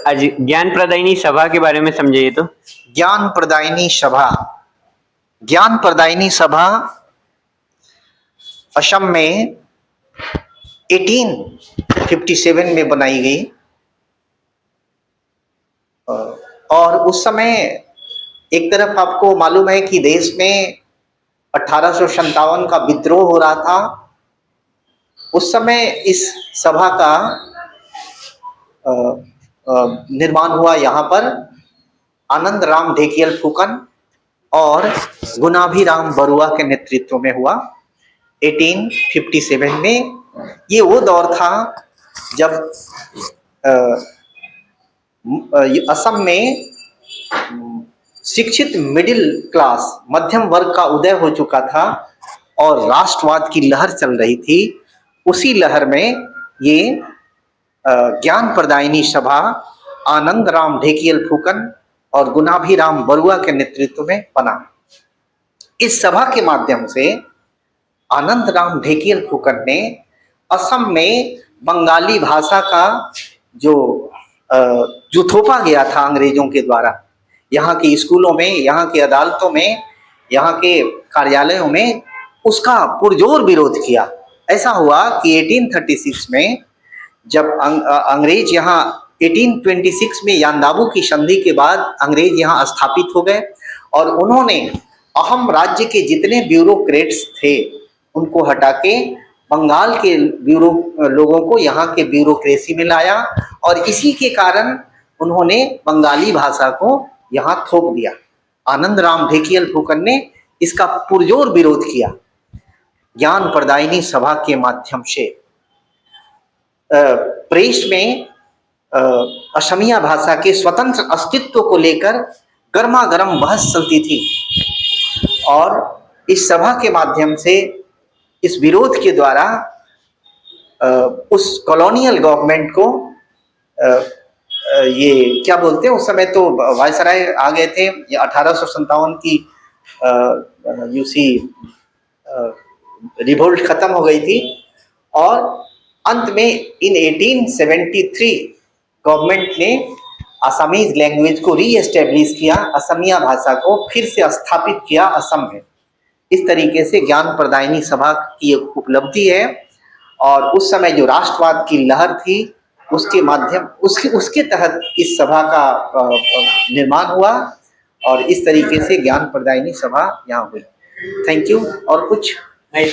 आज ज्ञान प्रदायिनी सभा के बारे में समझिए तो। ज्ञान प्रदायिनी सभा, ज्ञान प्रदायिनी सभा असम में 1857 में बनाई गई और उस समय एक तरफ आपको मालूम है कि देश में 1857 का विद्रोह हो रहा था। उस समय इस सभा का निर्माण हुआ यहाँ पर आनंद राम ढेकियल फुकन और गुणाभिराम बरुआ के नेतृत्व में हुआ 1857 में। ये वो दौर था जब असम में शिक्षित मिडिल क्लास मध्यम वर्ग का उदय हो चुका था और राष्ट्रवाद की लहर चल रही थी। उसी लहर में ये ज्ञान प्रदायिनी सभा आनंद राम ढेकियल फुकन और गुणाभिराम बरुआ के नेतृत्व में बना। इस सभा के माध्यम से आनंद राम ढेकियल फुकन ने असम में बंगाली भाषा का जो थोपा गया था अंग्रेजों के द्वारा, यहाँ के स्कूलों में, यहाँ की अदालतों में, यहाँ के कार्यालयों में उसका पुरजोर विरोध किया। ऐसा हुआ कि 1836 में जब अंग्रेज यहाँ 1826 में यानदाबू की संधि के बाद अंग्रेज यहाँ स्थापित हो गए और उन्होंने अहम राज्य के जितने ब्यूरोक्रेट्स थे उनको हटा के बंगाल के लोगों को यहाँ के ब्यूरोक्रेसी में लाया और इसी के कारण उन्होंने बंगाली भाषा को यहाँ थोप दिया। आनंद राम ढेकियल फुकन ने इसका पुरजोर विरोध किया। ज्ञान प्रदायिनी सभा के माध्यम से प्रेस में असमिया भाषा के स्वतंत्र अस्तित्व को लेकर गर्मा गर्म बहस चलती थी और इस सभा के माध्यम से इस विरोध के द्वारा उस कॉलोनियल गवर्नमेंट को ये क्या बोलते हैं, उस समय तो वायसराय आ गए थे, 1857 की यूसी रिवोल्ट खत्म हो गई थी और अंत में इन 1873 गवर्नमेंट ने असमीज लैंग्वेज को रीएस्टेब्लिश किया, असमिया भाषा को फिर से स्थापित किया असम में। इस तरीके से ज्ञान प्रदायिनी सभा की उपलब्धि है और उस समय जो राष्ट्रवाद की लहर थी उसके माध्यम उसके तहत इस सभा का निर्माण हुआ और इस तरीके से ज्ञान प्रदायिनी सभा यहाँ हुई। Thank you. और कुछ नहीं।